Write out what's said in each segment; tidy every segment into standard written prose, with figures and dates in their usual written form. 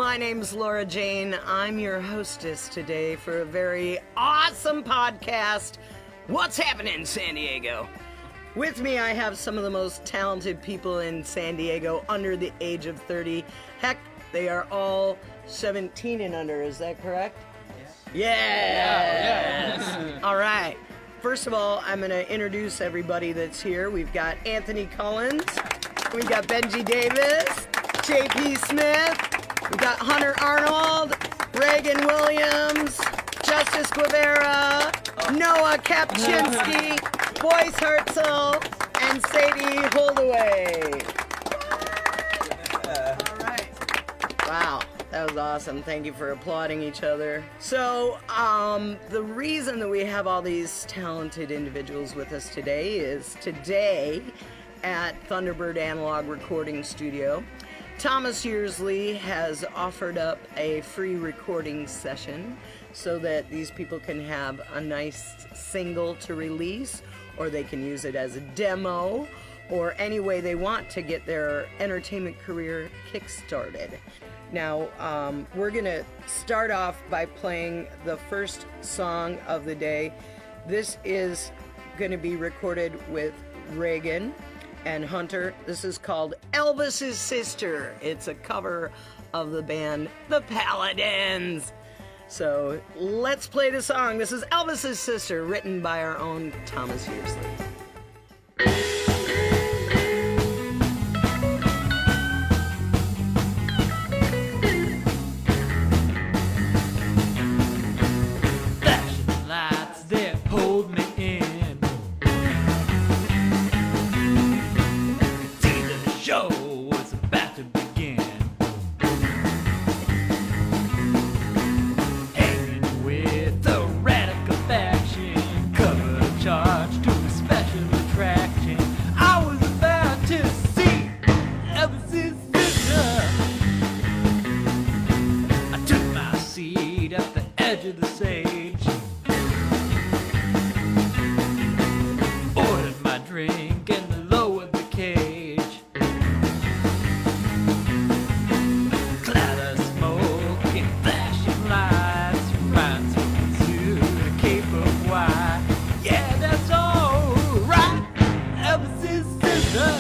My name's Laura Jane. I'm your hostess today for a very awesome podcast, What's Happening in San Diego? With me, I have some of the most talented people in San Diego under the age of 30. Heck, they are all 17 and under, is that correct? Yes! All right. First of all, I'm going to introduce everybody that's here. We've got Anthony Cullins. We've got Benji Davis, JP Smith. We've got Hunter Arnold, Reagan Williams, Justice Guevera, Noah Kapchinske, Boyce Hartsell, and Sadie Holdaway. All right. Wow, that was awesome. Thank you for applauding each other. So, the reason that we have all these talented individuals with us today is today at Thunderbird Analog Recording Studio, Thomas Yearsley has offered up a free recording session so that these people can have a nice single to release, or they can use it as a demo, or any way they want to get their entertainment career kick-started. Now, we're going to start off by playing the first song of the day. This is going to be recorded with Reagan and Hunter. This is called Elvis Sister. It's a cover of the band the Paladins. So let's play the song. This is Elvis Sister, written by our own Thomas Yearsley. Flashing lights that hold me in. The show was about to begin. Hanging with the radical faction, cover charge to a special attraction. I was about to see Elvis Sister. I took my seat at the edge of the stage, ordered my drink and lowered the cage. Cloud of smoke and flashing lights reminds me to the Cape of Why. Yeah, that's all right. Elvis Sister.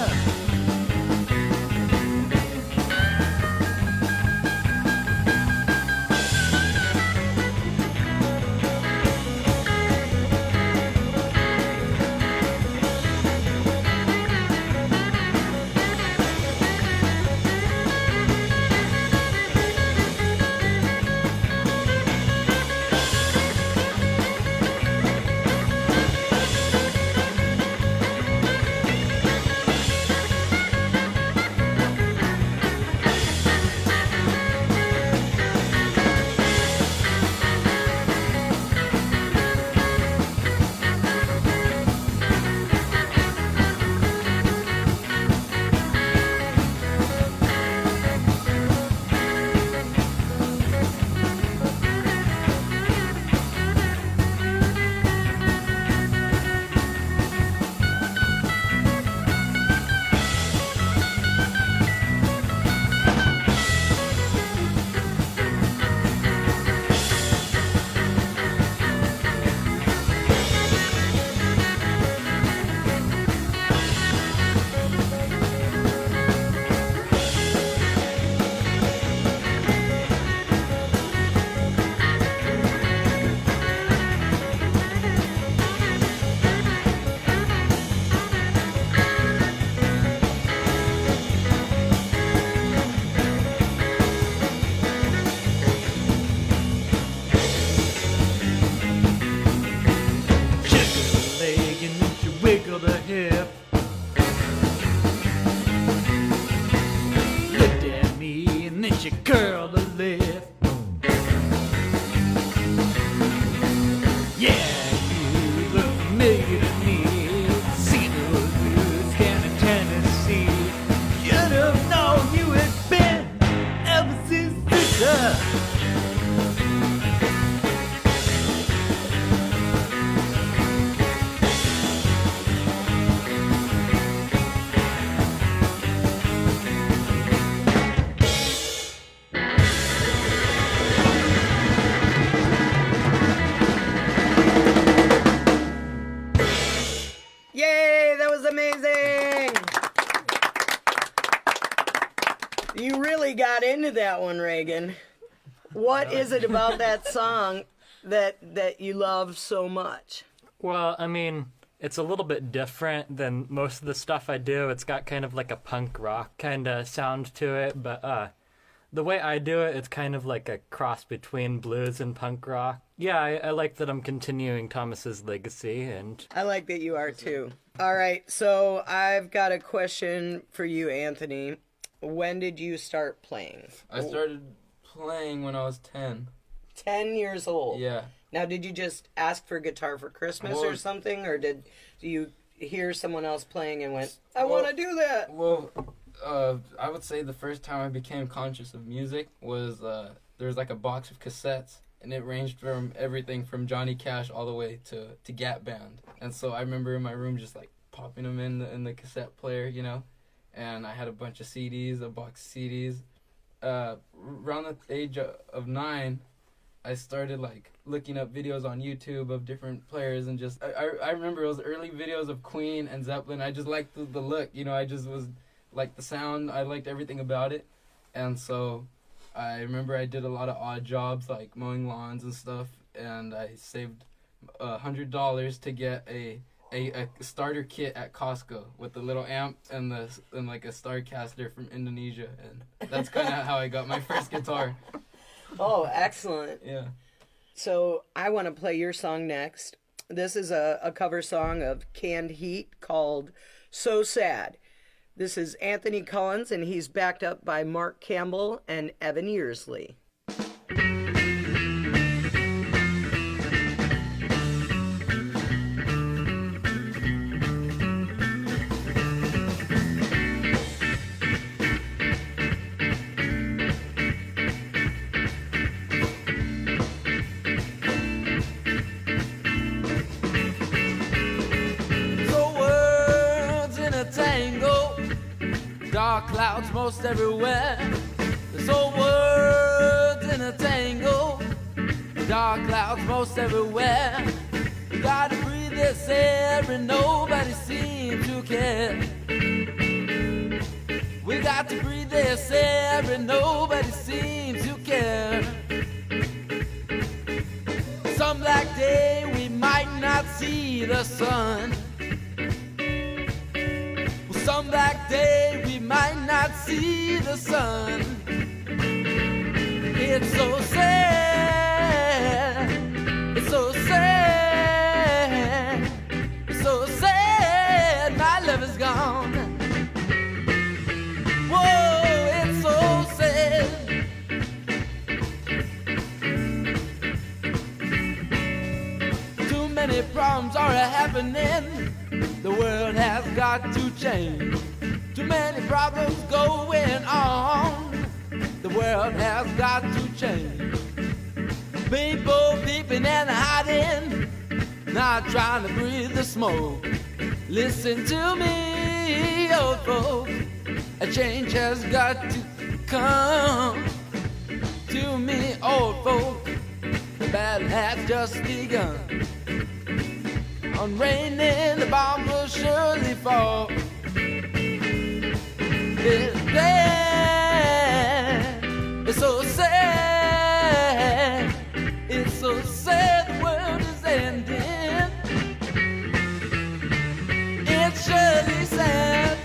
got into that one, Reagan. What is it about that song that you love so much? Well, I mean, it's a little bit different than most of the stuff I do. It's got kind of like a punk rock kind of sound to it, but the way I do it, it's kind of like a cross between blues and punk rock. Yeah, I like that I'm continuing Thomas's legacy, and I like that you are too. All right, so I've got a question for you, Anthony. When did you start playing? I started playing when I was 10. 10 years old? Yeah. Now, did you just ask for a guitar for Christmas or something? Or do you hear someone else playing and went, I want to do that? Well, I would say the first time I became conscious of music was there was like a box of cassettes, and it ranged from everything from Johnny Cash all the way to Gap Band. And so I remember in my room just like popping them in the cassette player, you know, and I had a bunch of CDs, a box of CDs. Around the age of 9, I started like looking up videos on YouTube of different players, and just I remember it was early videos of Queen and Zeppelin. I just liked the look, you know, I just was like the sound, I liked everything about it. And so I remember I did a lot of odd jobs like mowing lawns and stuff, and I saved $100 to get a starter kit at Costco with the little amp and like a Starcaster from Indonesia, and that's kind of how I got my first guitar. Oh, excellent. Yeah. So I want to play your song next. This is a cover song of Canned Heat called So Sad. This is Anthony Cullins, and he's backed up by Mark Campbell and Evan Yearsley. Dark clouds most everywhere. There's old words in a tango. Dark clouds most everywhere. You gotta breathe this air and nobody seems to care. We got to breathe this air and nobody seems to care. Some black day we might not see the sun. Some black day we might not see the sun. It's so sad. It's so sad. It's so sad. My love is gone. Whoa, it's so sad. Too many problems are happening. The world has got to change. Too many problems going on. The world has got to change. People peeping and hiding, not trying to breathe the smoke. Listen to me, old folks. A change has got to come. To me, old folks. The battle has just begun. On raining, the bomb will surely fall. It's bad. It's so sad. It's so sad the world is ending. It's surely sad.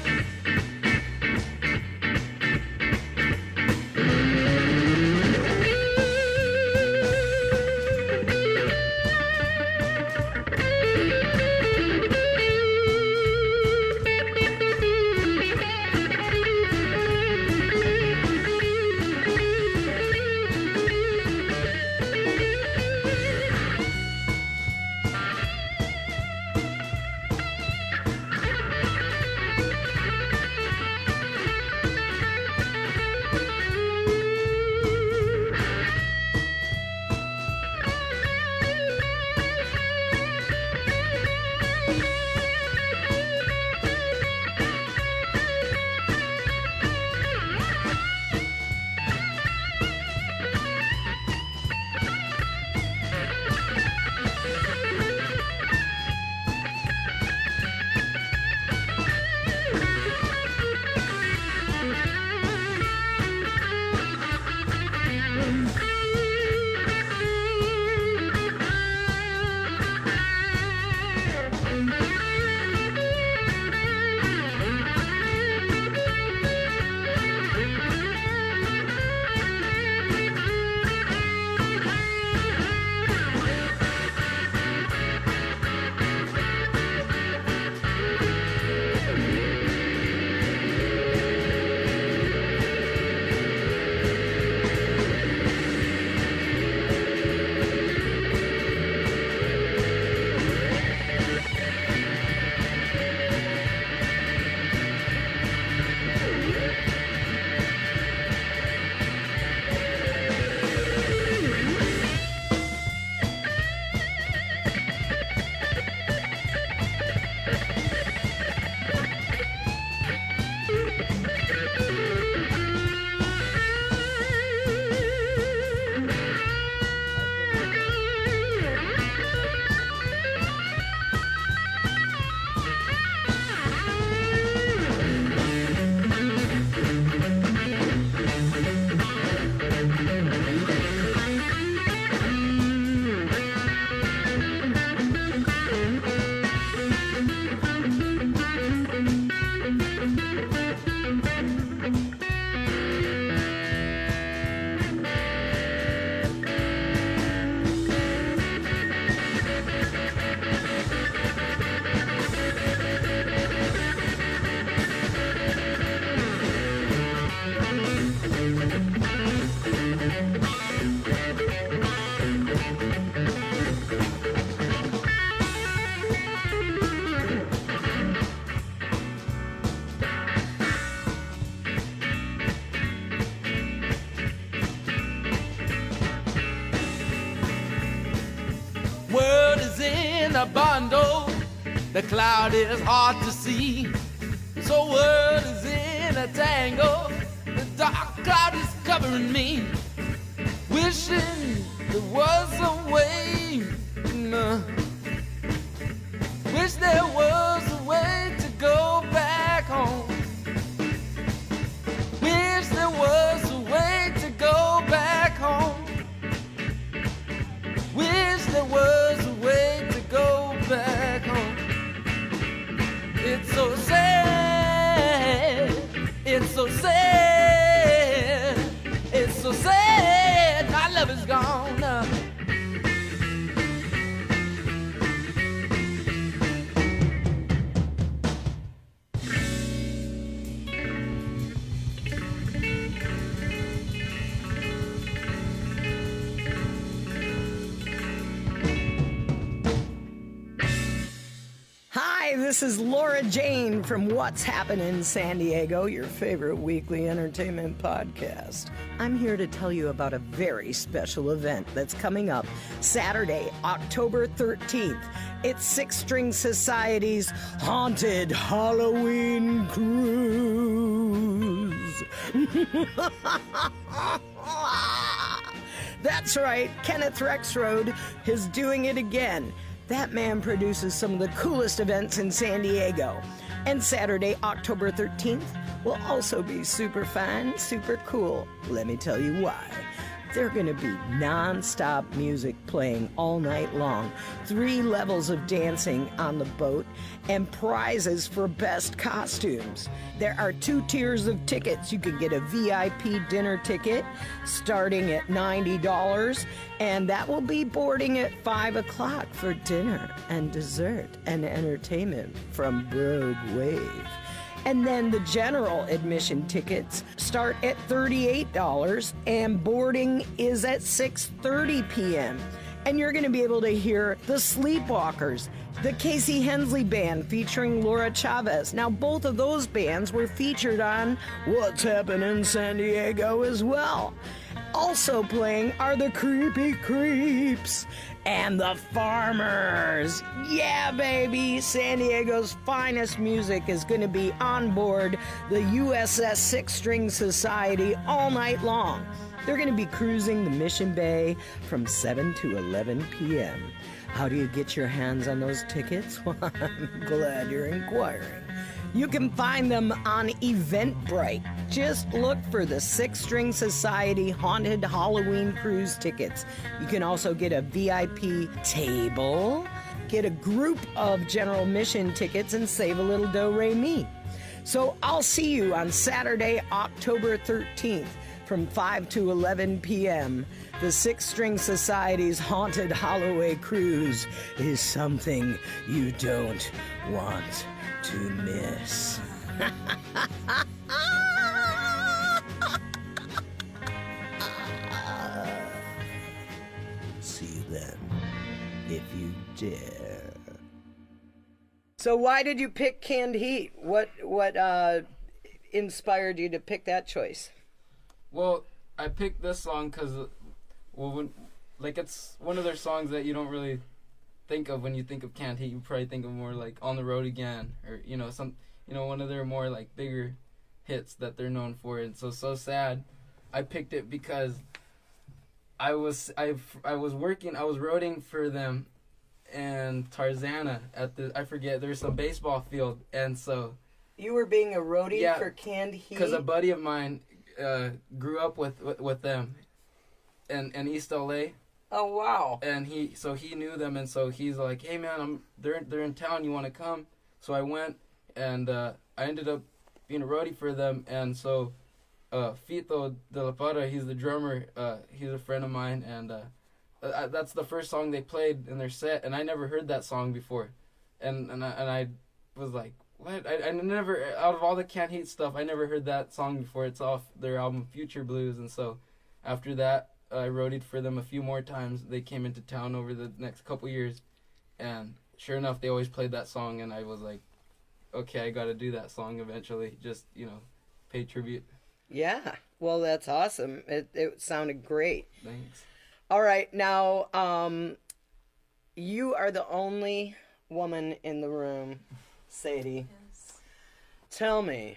World is in a bundle, the cloud is hard to see. So world is in a tangle, the dark cloud is covering me. Wishing there was a way, wish there was a way to go back home. Wish there was a way to go back home. Wish there was a way to go back home. It's so sad, it's so sad, it's so sad, my love is gone. Hi, this is Laura Jane from What's Happening in San Diego, your favorite weekly entertainment podcast. I'm here to tell you about a very special event that's coming up Saturday, October 13th. It's Six String Society's Haunted Halloween Cruise. That's right, Kenneth Rexroad is doing it again. That man produces some of the coolest events in San Diego. And Saturday, October 13th, will also be super fun, super cool. Let me tell you why. They're going to be non-stop music playing all night long, 3 levels of dancing on the boat, and prizes for best costumes. There are 2 tiers of tickets. You can get a VIP dinner ticket starting at $90, and that will be boarding at 5 o'clock for dinner and dessert and entertainment from Brogue Wave. And then the general admission tickets start at $38 and boarding is at 6:30 p.m. And you're going to be able to hear the Sleepwalkers, the Casey Hensley Band featuring Laura Chavez. Now, both of those bands were featured on What's Happening in San Diego as well. Also playing are the Creepy Creeps and the Farmers. Yeah, baby, San Diego's finest music is going to be on board the USS Six String Society all night long. They're going to be cruising the Mission Bay from 7 to 11 p.m. How do you get your hands on those tickets? Well, I'm glad you're inquiring. You can find them on Eventbrite. Just look for the Six String Society Haunted Halloween Cruise tickets. You can also get a VIP table, get a group of general mission tickets, and save a little do-re-mi. So I'll see you on Saturday, October 13th from 5 to 11 p.m. The Six String Society's Haunted Halloween Cruise is something you don't want to miss. See you then, if you dare. So why did you pick Canned Heat? What inspired you to pick that choice? Well, I picked this song because, it's one of their songs that you don't really think of when you think of Canned Heat. You probably think of more like On the Road Again, or one of their more like bigger hits that they're known for. And so sad, I picked it because I was roading for them and Tarzana at there's some baseball field, and so you were being a roadie for Canned Heat because a buddy of mine grew up with them in East LA. Oh wow! And he knew them, and so he's like, "Hey man, they're in town. You want to come?" So I went, and I ended up being a roadie for them. And so Fito de la Parra, he's the drummer. He's a friend of mine, and that's the first song they played in their set, and I never heard that song before, and I was like, what? I never, out of all the Canned Heat stuff, I never heard that song before. It's off their album Future Blues, and so after that, I roadied for them a few more times. They came into town over the next couple years, and sure enough, they always played that song, and I was like, okay, I got to do that song eventually, just, pay tribute. Yeah, well, that's awesome. It sounded great. Thanks. All right, now, you are the only woman in the room, Sadie. Yes. Tell me,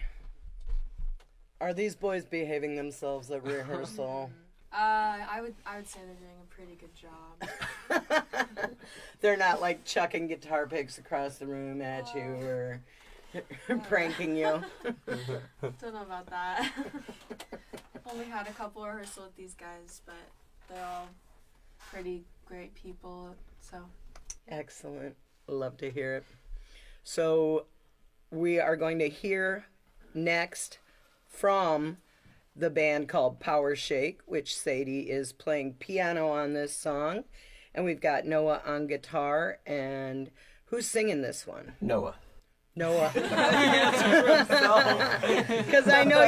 are these boys behaving themselves at rehearsal? I would say they're doing a pretty good job. They're not like chucking guitar picks across the room at you or pranking you. Don't know about that. Only had a couple rehearsals with these guys, but they're all pretty great people, so. Excellent. Love to hear it. So we are going to hear next from the band called Power Shake, which Sadie is playing piano on this song. And we've got Noah on guitar. And who's singing this one? Noah. Noah. Because I know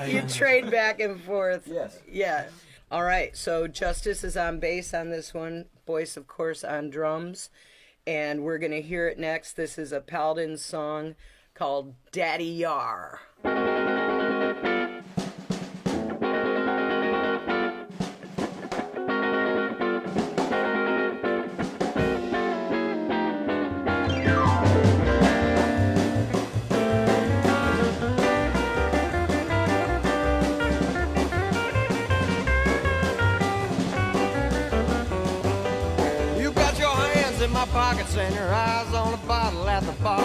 you trade back and forth. Yes. Yeah. All right. So Justice is on bass on this one. Boyce, of course, on drums. And we're going to hear it next. This is a Paladins song called Daddy Yar. Pockets and your eyes on a bottle at the bar.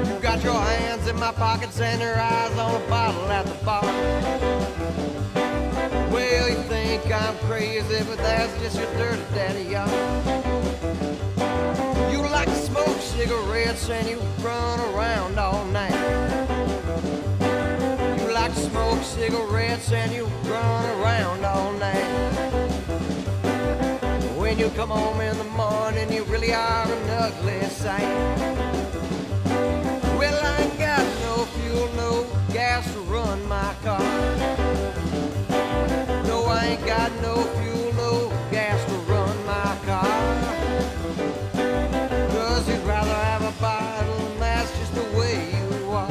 You got your hands in my pockets and your eyes on a bottle at the bar. Well, you think I'm crazy, but that's just your dirty daddy, y'all. You like to smoke cigarettes and you run around all night. You like to smoke cigarettes and you run around all night. When you come home in the morning, you really are an ugly sight. Well, I ain't got no fuel, no gas to run my car. No, I ain't got no fuel, no gas to run my car. 'Cause you'd rather have a bottle, and that's just the way you are.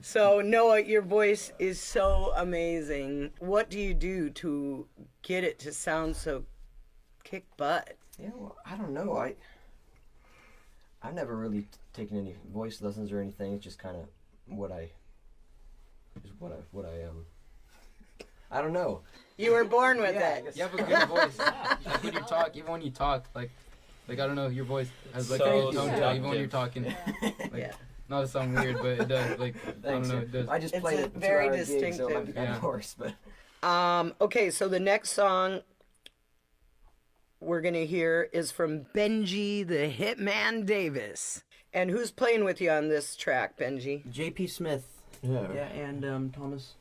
So, Noah, your voice is so amazing. What do you do to get it to sound so kick butt? Yeah, well, I don't know. I've never really taken any voice lessons or anything. It's just kind of what I I don't know. You were born with Yeah, I it. guess. You have a good voice. Like when you talk, even when you talk, like I don't know, your voice has like So a tone to it, even when you're seductive. talking. Like, Yeah. Not to sound weird, but it does. Like I don't know, it does. I just It's played a it for very 2 hour gig, so it might be distinctive- kind Yeah. of hoarse, but Okay, so the next song we're gonna hear is from Benji the Hitman Davis. And who's playing with you on this track, Benji? J.P. Smith. yeah. Yeah, and Thomas.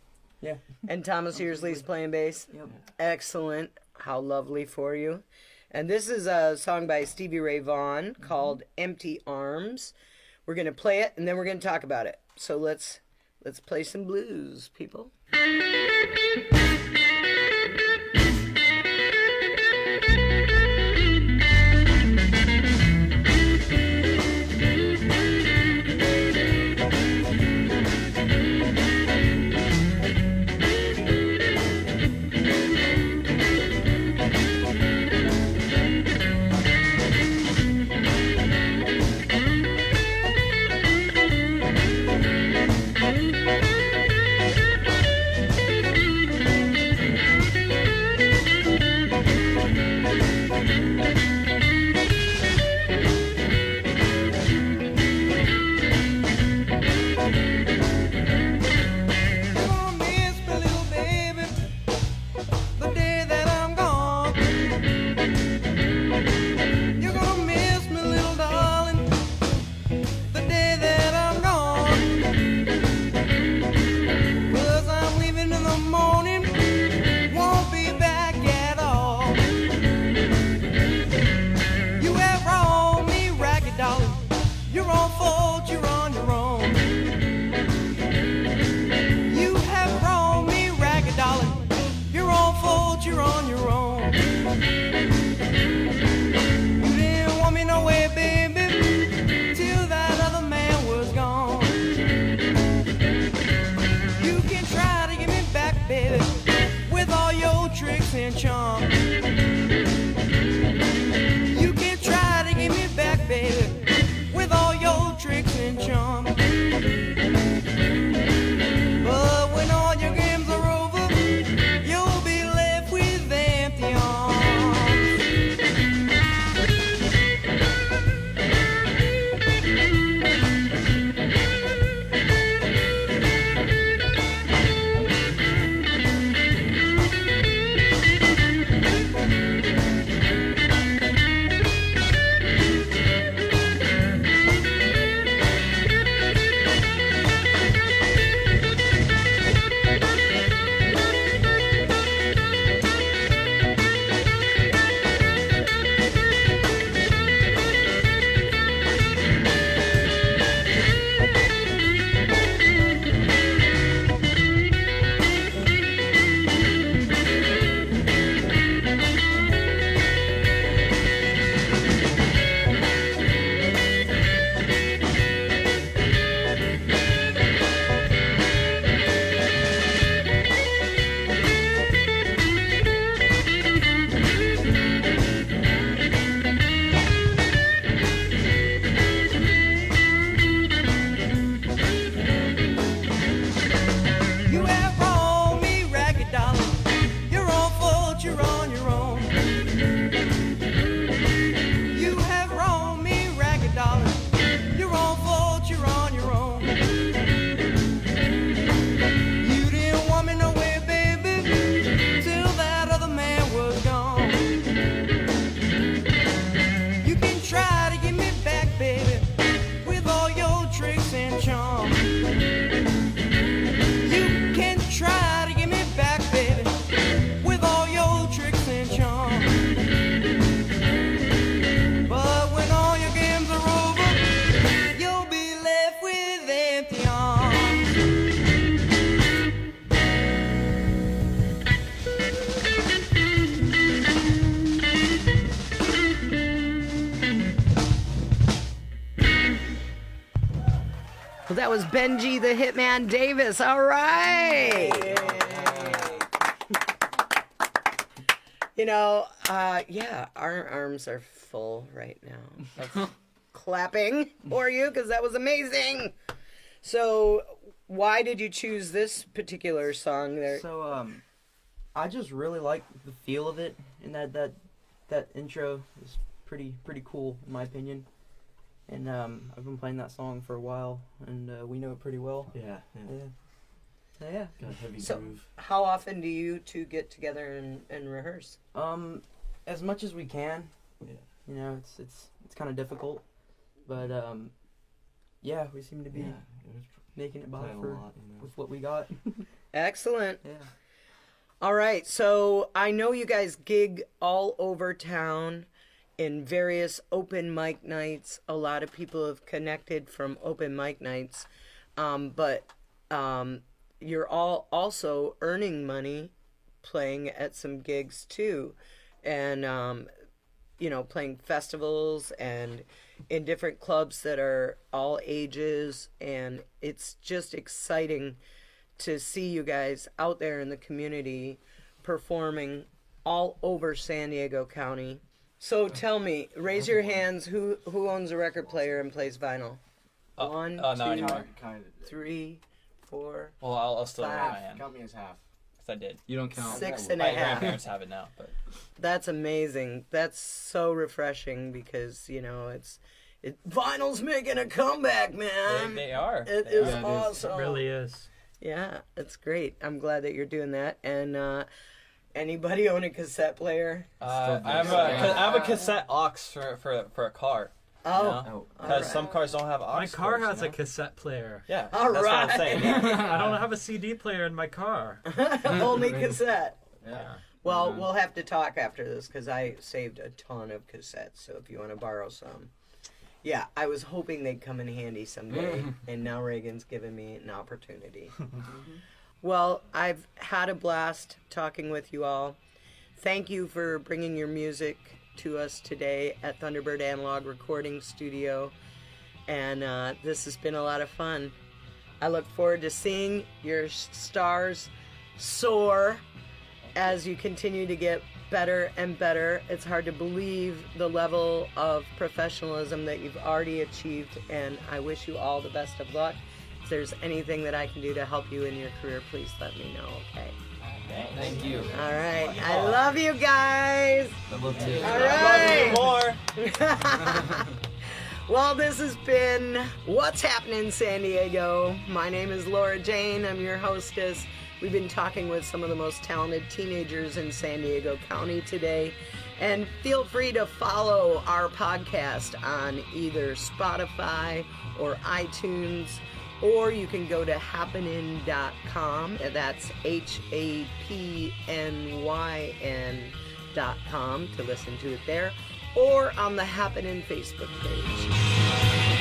And Thomas Hearsley's playing bass? Yep. Excellent. How lovely for you. And this is a song by Stevie Ray Vaughan called Empty Arms. We're going to play it and then we're going to talk about it. So let's play some blues, people. Well, that was Benji the Hitman Davis. All right. You know, yeah, our arms are full right now. That's clapping for you because that was amazing. So, why did you choose this particular song there? So, I just really like the feel of it, and that intro is pretty cool in my opinion. And I've been playing that song for a while, and we know it pretty well. Yeah. Yeah. Got a heavy So, groove. how often do you two get together and rehearse? As much as we can. Yeah. You know, it's kind of difficult, but yeah, we seem to be making it by Playing a for lot, you know. with what we got. Excellent. Yeah. All right, so I know you guys gig all over town in various open mic nights. A lot of people have connected from open mic nights, but you're all also earning money playing at some gigs too, and playing festivals and in different clubs that are all ages, and it's just exciting to see you guys out there in the community performing all over San Diego County. So tell me, raise your hands, who owns a record player and plays vinyl? One, Not two, anymore. 3, 4, Well, I'll still raise my 5. hand. Count me as half. 'Cause I did. You don't count. 6 and a My half. grandparents have it now, but That's amazing. That's so refreshing because, vinyl's making a comeback, man. they are. It They is are. Yeah, it is. awesome. It really is. Yeah, it's great. I'm glad that you're doing that. And anybody own a cassette player? I have a cassette aux for a car. Oh, Because some cars don't have aux. My car ports, has a cassette player. Yeah, All that's what I'm right. saying. I don't have a CD player in my car. only cassette. Yeah. Well, we'll have to talk after this because I saved a ton of cassettes. So if you want to borrow some. Yeah, I was hoping they'd come in handy someday, and now Reagan's given me an opportunity. Well, I've had a blast talking with you all. Thank you for bringing your music to us today at Thunderbird Analog Recording Studio, and this has been a lot of fun. I look forward to seeing your stars soar as you continue to get better and better. It's hard to believe the level of professionalism that you've already achieved, and I wish you all the best of luck. If there's anything that I can do to help you in your career, please let me know, okay? Thank you. All right. I love you guys. I love you. All right. More. Well, this has been What's Happening San Diego. My name is Laura Jane. I'm your hostess. We've been talking with some of the most talented teenagers in San Diego County today. And feel free to follow our podcast on either Spotify or iTunes, or you can go to hapnyn.com. That's HAPNYN.com to listen to it there, or on the Hapnyn Facebook page.